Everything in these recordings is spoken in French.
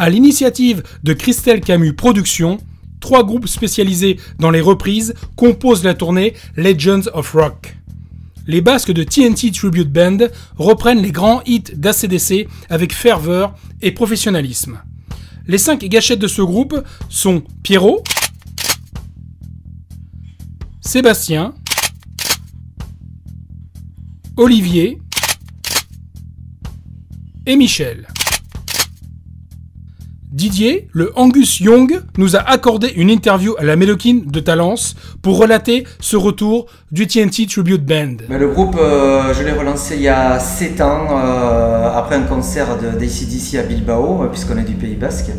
À l'initiative de Christelle Camus Productions, 3 groupes spécialisés dans les reprises composent la tournée Legends of Rock. Les Basques de TNT Tribute Band reprennent les grands hits d'ACDC avec ferveur et professionnalisme. Les 5 gâchettes de ce groupe sont Pierrot, Sébastien, Olivier et Michel. Didier, le Angus Young, nous a accordé une interview à la Médocaine de Talence pour relater ce retour du TNT Tribute Band. Le groupe, je l'ai relancé il y a 7 ans, après un concert d'ACDC à Bilbao, puisqu'on est du Pays Basque.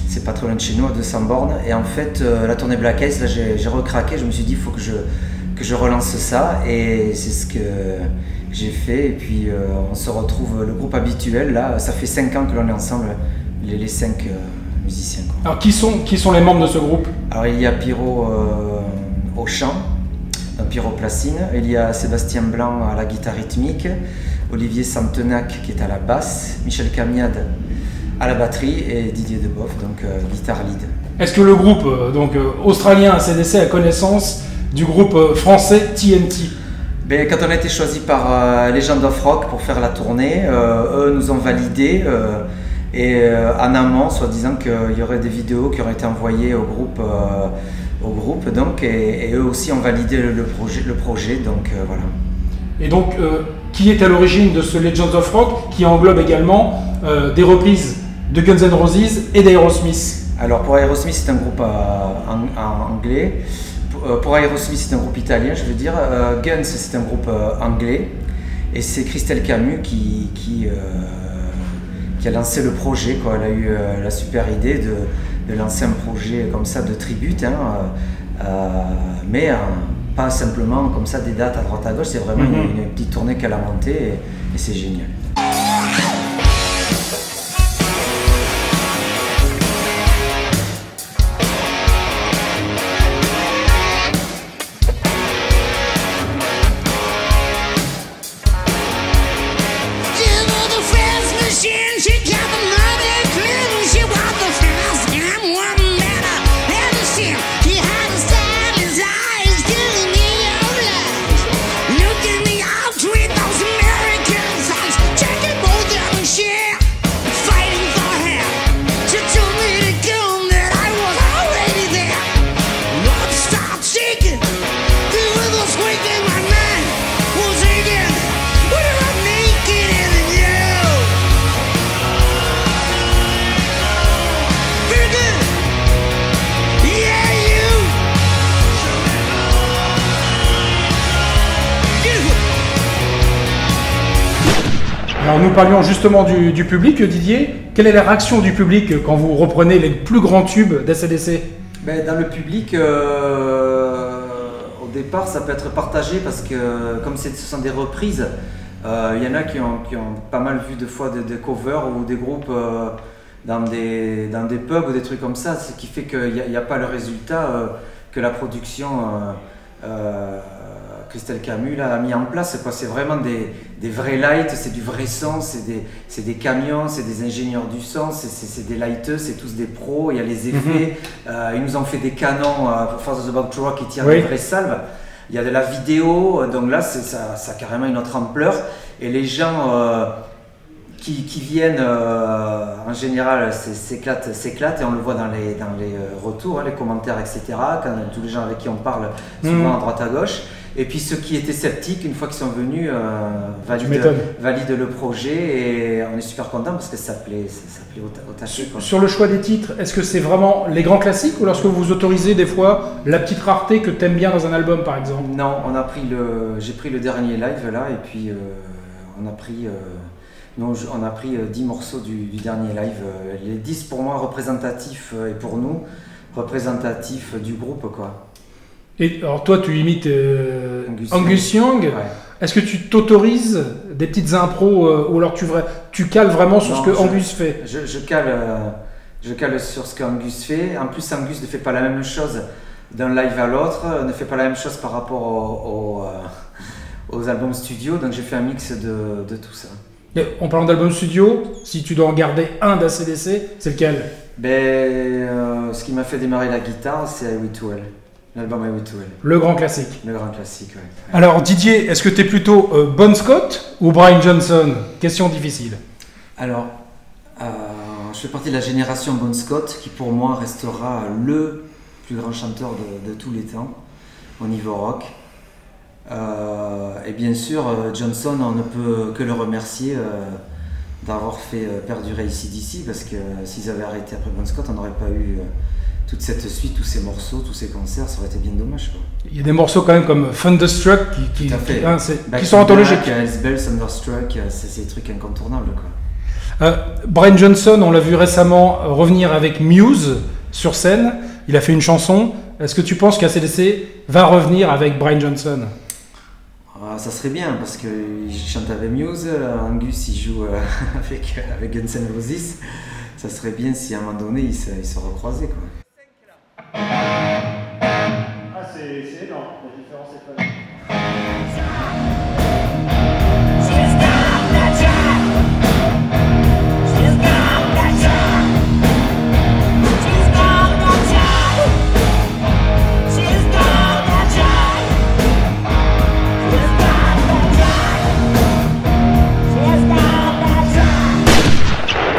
C'est pas trop loin de chez nous, à 200 bornes. Et en fait, la tournée Black Ice, là j'ai recraqué, je me suis dit il faut que je relance ça. Et c'est ce que j'ai fait. Et puis on se retrouve, le groupe habituel, là, ça fait 5 ans que l'on est ensemble. Les 5 musiciens. Quoi. Alors qui sont les membres de ce groupe? Alors il y a Pierrot au chant, Pierrot Placine, il y a Sébastien Blanc à la guitare rythmique, Olivier Santenac qui est à la basse, Michel Camiade à la batterie et Didier Deboeuf, donc guitare lead. Est-ce que le groupe australien ACDC a connaissance du groupe français TNT? Ben, quand on a été choisi par Legends of Rock pour faire la tournée, eux nous ont validé. Et en amont, soi-disant qu'il y aurait des vidéos qui auraient été envoyées au groupe donc, et eux aussi ont validé le projet, donc voilà. Et donc, qui est à l'origine de ce Legends of Rock, qui englobe également des reprises de Guns N' Roses et d'Aerosmith? Alors pour Aerosmith, c'est un groupe anglais. Pour Aerosmith, c'est un groupe italien, je veux dire. Guns, c'est un groupe anglais. Et c'est Christelle Camus qui a lancé le projet, quoi. Elle a eu la super idée de lancer un projet comme ça de tribute, mais pas simplement comme ça des dates à droite à gauche, c'est vraiment une petite tournée qu'elle a montée et c'est génial. Alors nous parlions justement du public, Didier. Quelle est la réaction du public quand vous reprenez les plus grands tubes d'ACDC? Dans le public, au départ, ça peut être partagé parce que comme ce sont des reprises, il y en a qui ont pas mal vu de fois des covers ou des groupes dans des pubs ou des trucs comme ça, ce qui fait qu'il n'y a pas le résultat que la production Christelle Camus là, a mis en place. C'est vraiment des vrais lights, c'est du vrai son, c'est des camions, c'est des ingénieurs du son, c'est des lighteux, c'est tous des pros, il y a les effets. Ils nous ont fait des canons pour Force of the Back to Rock qui tirent des vraies salves. Il y a de la vidéo, donc là ça a carrément une autre ampleur. Et les gens qui viennent en général s'éclatent et on le voit dans les retours, les commentaires, etc. Quand tous les gens avec qui on parle, souvent à droite à gauche. Et puis ceux qui étaient sceptiques, une fois qu'ils sont venus, valident le projet et on est super content parce que ça plaît au taché. Sur le choix des titres, est-ce que c'est vraiment les grands classiques ou lorsque vous autorisez des fois la petite rareté que tu aimes bien dans un album par exemple? Non, j'ai pris le dernier live là et puis on a pris 10 morceaux du dernier live. Les 10 pour moi représentatifs et pour nous représentatifs du groupe, quoi. Et alors toi tu imites Angus Young, ouais. Est-ce que tu t'autorises des petites impros ou alors tu cales vraiment sur ce que Angus fait? Je cale sur ce qu'Angus fait. En plus Angus ne fait pas la même chose d'un live à l'autre, ne fait pas la même chose par rapport aux albums studio, donc j'ai fait un mix de tout ça. Et en parlant d'album studio, si tu dois en garder un d'ACDC, c'est lequel? Ce qui m'a fait démarrer la guitare, c'est I Will To Hell. L'album I Will To Hell. Le grand classique. Le grand classique, ouais. Alors Didier, est-ce que tu es plutôt Bon Scott ou Brian Johnson? Question difficile. Alors, je fais partie de la génération Bon Scott, qui pour moi restera le plus grand chanteur de tous les temps, au niveau rock. Et bien sûr, Johnson, on ne peut que le remercier d'avoir fait perdurer AC/DC, parce que s'ils avaient arrêté après Bon Scott, on n'aurait pas eu toute cette suite, tous ces morceaux, tous ces concerts, ça aurait été bien dommage, quoi. Il y a des morceaux quand même comme Thunderstruck qui sont anthologiques. Hells Bells, Thunderstruck, c'est des trucs incontournables, quoi. Brian Johnson, on l'a vu récemment revenir avec Muse sur scène. Il a fait une chanson. Est-ce que tu penses qu'ACDC va revenir avec Brian Johnson? Ça serait bien, parce qu'il chante avec Muse, Angus il joue avec Guns N' Roses. Ça serait bien si à un moment donné ils se recroisaient, quoi. C'est énorme, la différence est folle.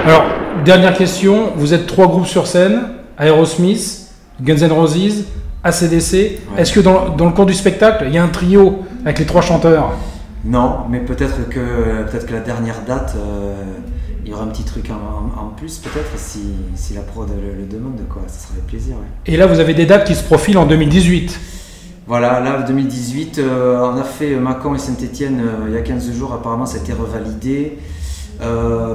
Alors, dernière question, vous êtes 3 groupes sur scène, Aerosmith, Guns N' Roses, AC/DC. Ouais. Est-ce que dans le cours du spectacle, il y a un trio avec les 3 chanteurs? Non, mais peut-être que la dernière date, il y aura un petit truc en plus, peut-être, si la prod le demande, quoi. Ça serait avec plaisir, ouais. Et là, vous avez des dates qui se profilent en 2018. Voilà, là, 2018, on a fait Mâcon et Saint-Étienne il y a 15 jours, apparemment ça a été revalidé.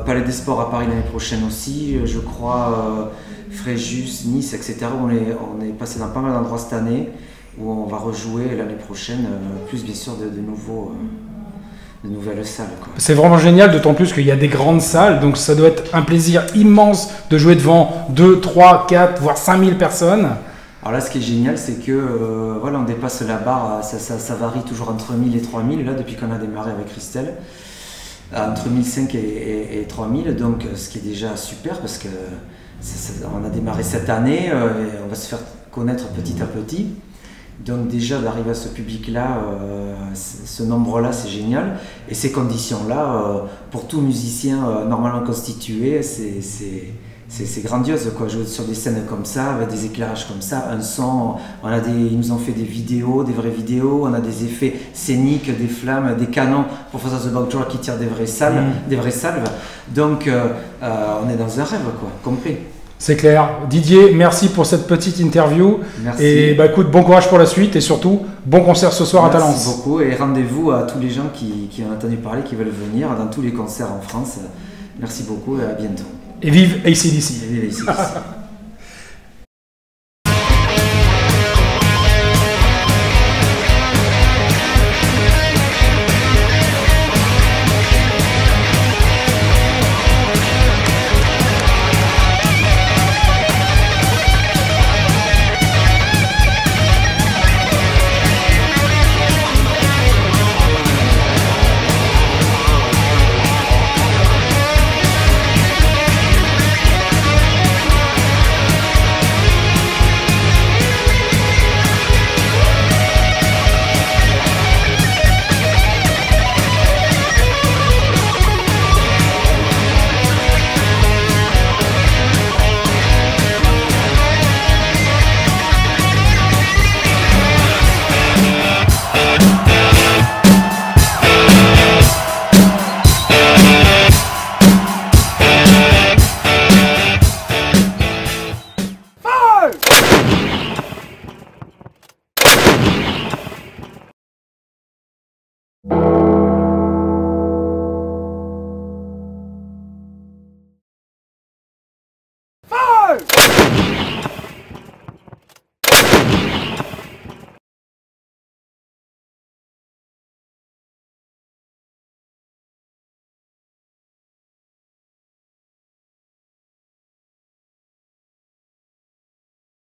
Palais des Sports à Paris l'année prochaine aussi, je crois, Fréjus, Nice, etc. On est passé dans pas mal d'endroits cette année, où on va rejouer l'année prochaine, plus bien sûr de nouvelles salles, quoi. C'est vraiment génial, d'autant plus qu'il y a des grandes salles, donc ça doit être un plaisir immense de jouer devant 2, 3, 4, voire 5000 personnes. Alors là, ce qui est génial, c'est que voilà, on dépasse la barre, ça varie toujours entre 1000 et 3000, là, depuis qu'on a démarré avec Christelle. Entre 1005 et 3000, donc ce qui est déjà super, parce que on a démarré cette année et on va se faire connaître petit à petit. Donc déjà d'arriver à ce public-là, ce nombre-là, c'est génial. Et ces conditions-là, pour tout musicien normalement constitué, c'est grandiose, quoi. Jouer sur des scènes comme ça, avec des éclairages comme ça, un son. Ils nous ont fait des vidéos, des vraies vidéos. On a des effets scéniques, des flammes, des canons pour faire The Doctor qui tirent des vraies salves. Donc on est dans un rêve, quoi, compris. C'est clair. Didier, merci pour cette petite interview. Merci. Et écoute, bon courage pour la suite et surtout, bon concert ce soir à Talence. Merci beaucoup et rendez-vous à tous les gens qui ont entendu parler, qui veulent venir dans tous les concerts en France. Merci beaucoup et à bientôt. Et vive AC/DC. Et vive AC/DC.